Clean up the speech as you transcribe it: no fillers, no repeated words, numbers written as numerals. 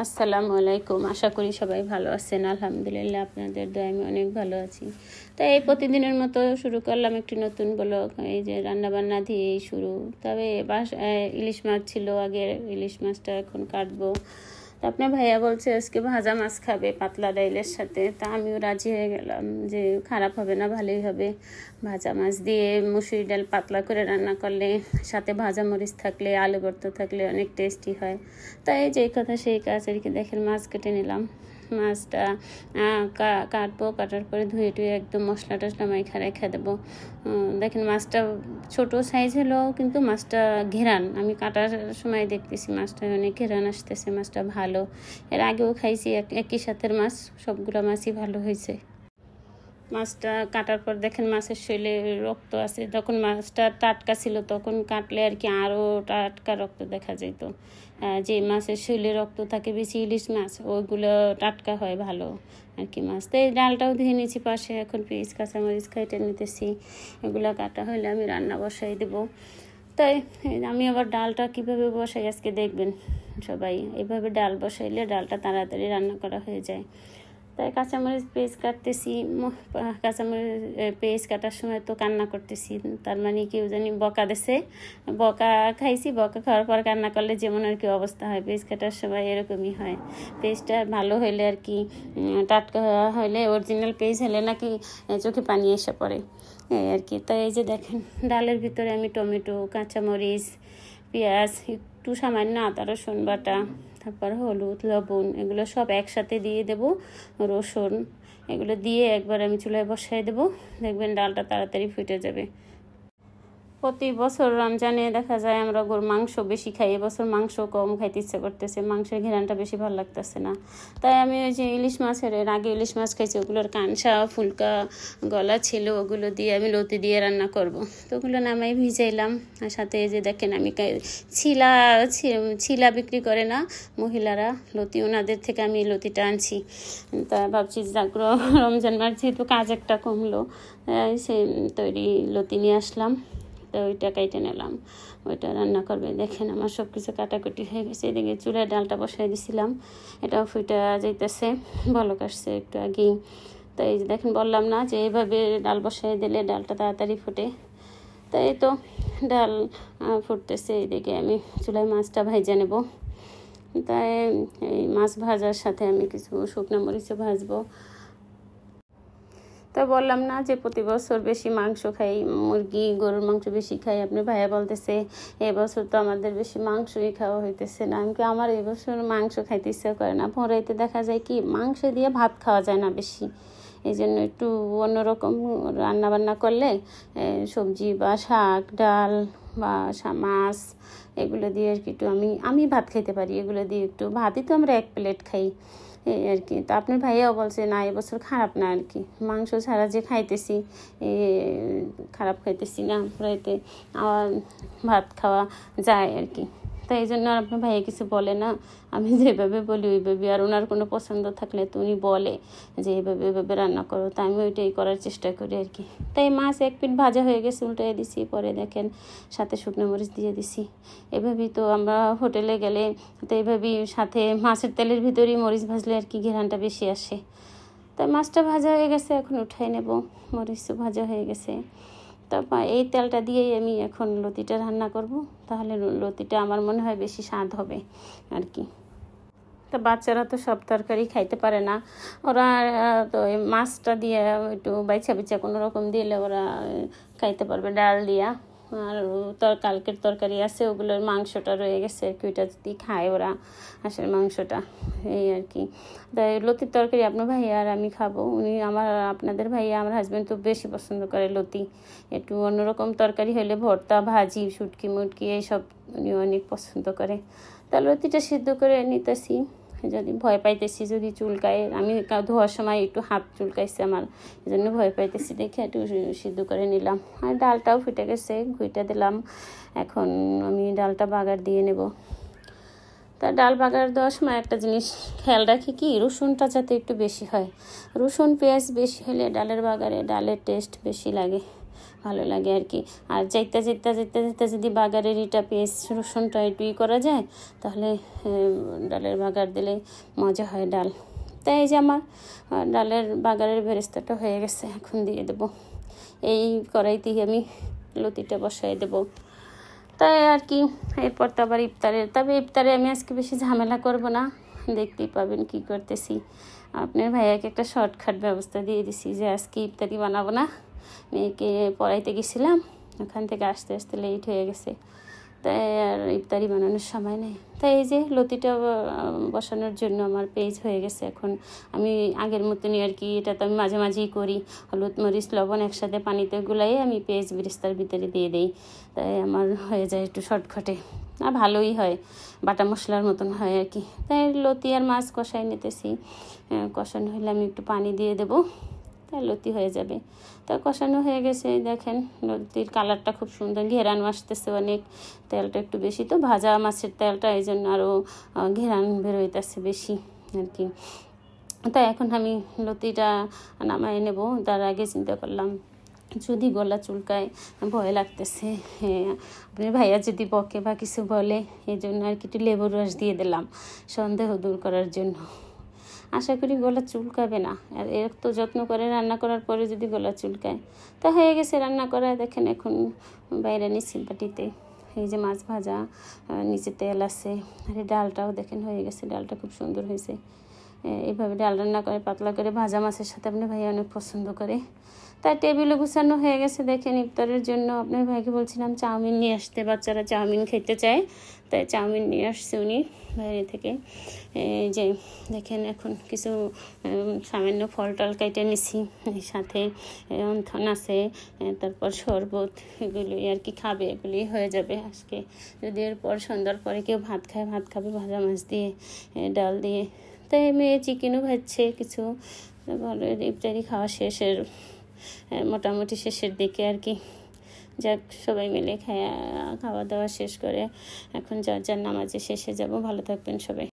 আসসালামু আলাইকুম। আশা করি সবাই ভালো আছেন। আলহামদুলিল্লাহ, আপনাদের দয়ায় আমি অনেক ভালো আছি। তাই এই প্রতিদিনের মতো শুরু করলাম একটি নতুন ব্লগ। এই যে রান্নাবান্না দিয়েই শুরু। তবে ইলিশ মাছ ছিল আগের, ইলিশ মাছটা এখন কাটবো। তো আপনার ভাইয়া বলছে আজকে ভাজা মাছ খাবে পাতলা ডাইলের সাথে। তা আমিও রাজি হয়ে গেলাম যে খারাপ হবে না, ভালোই হবে। ভাজা মাছ দিয়ে মুসুরি ডাল পাতলা করে রান্না করলে, সাথে ভাজা মরিচ থাকলে, আলু ভর্তা থাকলে অনেক টেস্টি হয়। তাই যেই কথা সেই কাজ আর কি। দেখেন মাছ কেটে নিলাম। মাছটা কাটবো, কাটার পরে ধুয়ে টুয়ে একদম মশলা টশলা মাইখা রেখে দেবো। দেখেন মাছটা ছোটো সাইজ হলো, কিন্তু মাছটা ঘেরান, আমি কাটার সময় দেখতেছি মাছটা অনেক ঘেরান আসতেছে। মাছটা ভালো, এর আগেও খাইছি একই সাথের মাছ, সবগুলো মাছই ভালো হয়েছে। মাছটা কাটার পর দেখেন মাছের শরীরে রক্ত আছে। যখন মাছটা টাটকা ছিল তখন কাটলে আর কি আরও টাটকা রক্ত দেখা যেত। যে মাছের শরীরে রক্ত থাকে বেশি, ইলিশ মাছ ওইগুলো টাটকা হয় ভালো আর কি মাছ। তো এই ডালটাও ধুয়ে নিয়েছি পাশে। এখন পেঁয়াজ কাঁচামরিচ কেটে নিতেছি। এগুলো কাটা হলে আমি রান্না বসাই দেবো। তাই আমি আবার ডালটা কীভাবে বসাই আজকে দেখবেন সবাই। এভাবে ডাল বসাইলে ডালটা তাড়াতাড়ি রান্না করা হয়ে যায়। তাই কাঁচামরিচ পেস্ট কাটতেছি। কাঁচামরিচ পেস্ট কাটার সময় তো কান্না করতেছি, তার মানে কেউ জানি বকা দেছে, বকা খাইছি। বকা খাওয়ার পর কান্না করলে যেমন আর কি অবস্থা হয়, পেস্ট কাটার সময় এরকমই হয়। পেস্টটা ভালো হইলে আর কি, টাটকা হইলে, অরিজিনাল পেস্ট হলে নাকি চোখে পানি এসে পড়ে এই আর কি। তাই এই যে দেখেন ডালের ভিতরে আমি টমেটো, কাঁচামরিচ, পেঁয়াজ, একটু সামান্য আদা রসুন বাটা, তারপর হলুদ, লবণ, এগুলো সব একসাথে দিয়ে দেব। রসুন এগুলো দিয়ে একবার আমি চুলায় বসাই দেব। দেখবেন ডালটা তাড়াতাড়ি ফুটে যাবে। প্রতি বছর রমজানে দেখা যায় আমরা গরুর মাংস বেশি খাই, এবছর মাংস কম খাইতে ইচ্ছে করতেছে, মাংসের ঘেরানটা বেশি ভালো লাগতেছে না। তাই আমি ওই যে ইলিশ মাছের, এর আগে ইলিশ মাছ খাইছি, ওগুলোর কানসা ফুলকা গলা ছিল, ওগুলো দিয়ে আমি লতি দিয়ে রান্না করব। তো ওগুলো নামাই ভিজাইলাম। আর সাথে এই যে দেখেন আমি ছিলা বিক্রি করে না মহিলারা, লতি, ওনাদের থেকে আমি লতিটা আনছি। তা ভাবছি জাগ্রহ রমজান মাস যেহেতু কাজ একটা কমলো, সেই তৈরি লতি নিয়ে আসলাম। তো ওইটা কেটে নিলাম, ওইটা রান্না করবে। দেখেন আমার সব কিছু কাটাকুটি হয়ে গেছে। এদিকে চুলায় ডালটা বসাই দিছিলাম, এটাও ফুটা যাইতেছে, বলক আসছে একটু আগেই। তো এই যে দেখেন বললাম না যে এইভাবে ডাল বসাই দিলে ডালটা তাড়াতাড়ি ফুটে। তাই তো ডাল ফুটতেছে, এইদিকে আমি চুলায় মাছটা ভাজা নেব। তাই এই মাছ ভাজার সাথে আমি কিছু শুকনো মরিচও ভাজবো। তা বললাম না যে প্রতি বছর বেশি মাংস খাই, মুরগি গরুর মাংস বেশি খাই। আপনি ভাইয়া বলতেছে এবছর তো আমাদের বেশি মাংসই খাওয়া হইতেছে না। আমার এবছর মাংস খাইতে ইচ্ছা করে না। ভোরাইতে দেখা যায় কি মাংস দিয়ে ভাত খাওয়া যায় না বেশি, এই জন্য একটু অন্যরকম রান্নাবান্না করলে, সবজি বা শাক ডাল বা মাছ এগুলো দিয়ে আর কি একটু আমি ভাত খেতে পারি। এগুলো দিয়ে একটু ভাতই তো আমরা এক প্লেট খাই এই আর কি। তো আপনার ভাইয়াও বলছে না এবছর খারাপ না আর কি, মাংস ছাড়া যে খাইতেছি খারাপ খাইতেছি না, প্রায়তে ভাত খাওয়া যায় আর কি। তাই এই জন্য আর আপনার ভাইয়া কিছু বলে না, আমি যেভাবে বলি ওইভাবে। আর ওনার কোনো পছন্দ থাকলে তো উনি বলে যে এভাবে রান্না করো, তাই আমি ওইটাই করার চেষ্টা করি আর কি। তাই মাছ এক পিঠ ভাজা হয়ে গেছে, উল্টাই দিছি। পরে দেখেন সাথে শুকনো মরিচ দিয়ে দিছি। এভাবেই তো আমরা হোটেলে গেলে তো এইভাবেই সাথে মাছের তেলের ভিতরেই মরিচ ভাজলে আর কি ঘেরানটা বেশি আসে। তাই মাছটা ভাজা হয়ে গেছে, এখন উঠাই নেব। মরিচও ভাজা হয়ে গেছে। তারপর এই তেলটা দিয়েই আমি এখন লতিটা রান্না করব, তাহলে লতিটা আমার মনে হয় বেশি স্বাদ হবে আর কি। তো বাচ্চারা তো সব তরকারি খাইতে পারে না, ওরা তো এই মাছটা দিয়ে একটু বাইছা কোনো রকম দিলে ওরা খাইতে পারবে ডাল দিয়া। আর কালকের তরকারি আছে, ওগুলোর মাংসটা রয়ে গেছে আর কি, ওইটা যদি খায় ওরা হাঁসের মাংসটা এই আর কি। তাই লতির তরকারি আপনার ভাইয়া আর আমি খাবো। আপনাদের ভাইয়া আমার হাজব্যান্ড তো বেশি পছন্দ করে লতি। একটু অন্যরকম তরকারি হলে ভর্তা ভাজি শুটকি মুটকি এইসব উনি অনেক পছন্দ করে। তা লতিটা সিদ্ধ করে নিতেছি। যদি ভয় পাইতেছি যদি চুলকায়, আমি ধোয়ার সময় একটু হাত চুলকাইছে আমার, এই জন্য ভয় পাইতেছি দেখে একটু সিদ্ধ করে নিলাম। আর ডালটাও ফুটে গেছে, ঘুইটা দিলাম। এখন আমি ডালটা বাগার দিয়ে নেব। তা ডাল বাগার দেওয়ার সময় একটা জিনিস খেয়াল রাখি কি, রসুনটা যাতে একটু বেশি হয়। রসুন পেঁয়াজ বেশি হলে ডালের বাগারে ডালের টেস্ট বেশি লাগে। ভালো লাগে আর কি। আর যাইতে যাইতে যাইতে যাইতে যদি বাগারের এটা পেঁয়াজ রসুনটা একটু করা যায় তাহলে ডালের বাগার দিলে মজা হয় ডাল। তাই এই যে আমার ডালের বাগারের বেরেস্তাটা হয়ে গেছে, এখন দিয়ে দেবো এই কড়াইতেই আমি লতিটা বসাই দেবো। তাই আর কি, এরপর তো আবার ইফতারের, তবে ইফতারে আমি আজকে বেশি ঝামেলা করব না, দেখতেই পাবেন কি করতেছি। আপনার ভাইয়াকে একটা শর্টকাট ব্যবস্থা দিয়ে দিছি যে আজকে ইফতারি বানাবো না, মেয়েকে পড়াইতে গেছিলাম, ওখান থেকে আসতে আসতে লেট হয়ে গেছে, তাই আর ইফতারি বানানোর সময় নেই। তাই এই যে লতিটা বসানোর জন্য আমার পেঁয়াজ হয়ে গেছে। এখন আমি আগের মতনই আর কি, এটা তো আমি মাঝে মাঝেই করি, হলুদ মরিচ লবণ একসাথে পানিতে গুলাইয়ে আমি পেঁয়াজ বেরেস্তার ভিতরে দিয়ে দিই, তাই আমার হয়ে যায় একটু শর্টকাটে, আর ভালোই হয়, বাটা মশলার মতন হয় আর কি। তাই লতি আর মাছ কষাই নিতেছি, কষানো হলে আমি একটু পানি দিয়ে দেবো, তাই লতি হয়ে যাবে। তা কষানো হয়ে গেছে, দেখেন লতির কালারটা খুব সুন্দর, ঘেরান আসতেছে অনেক, তেলটা একটু বেশি তো ভাজা মাছের তেলটা, এই জন্য আরও ঘেরান বেরোইতেছে বেশি আর কি। তাই এখন আমি লতিটা নামাই নেব, তার আগে চিন্তা করলাম যদি গলা চুলকায়, ভয় লাগতেছে, আপনার ভাইয়া যদি বকে বা কিছু বলে, এই জন্য আর কি একটু লেবুর রস দিয়ে দিলাম সন্দেহ দূর করার জন্য। আশা করি গলা চুলকাবে না, আর এর তো যত্ন করে রান্না করার পরে যদি গলা চুলকায়। তা হয়ে গেছে রান্না করা, দেখেন এখন বাইরে নিচ্ছি বাটিতে, এই যে মাছ ভাজা, নিচে তেল আছে, আর এই ডালটাও দেখেন হয়ে গেছে, ডালটা খুব সুন্দর হয়েছে। এইভাবে ডাল রান্না করে পাতলা করে ভাজা মাছের সাথে আপনার ভাইয়া অনেক পছন্দ করে। তাই টেবিলে গুছানো হয়ে গেছে, দেখেন ইফতারের জন্য আপনার ভাইকে বলছিলাম চাউমিন নিয়ে আসতে, বাচ্চারা চাউমিন খেতে চায়, তাই চাউমিন নিয়ে আসছে উনি বাইরে থেকে। এই যে দেখেন এখন কিছু সামান্য ফল টল কেটে নিছি, সাথে অন্থন আছে, তারপর শরবত, এগুলি আর কি খাবে, এগুলি হয়ে যাবে আজকে। যদি এরপর সন্ধ্যার পরে কেউ ভাত খায়, ভাত খাবে ভাজা মাছ দিয়ে, ডাল দিয়ে। তাই মেয়ে চিকেনও ভাজছে কিছু, ইফতারি খাওয়া শেষের মোটামুটি শেষের দিকে আর কি। যাক, সবাই মিলে খাওয়া দাওয়া শেষ করে এখন যার যার নামাজে শেষে যাব। ভালো থাকবেন সবাই।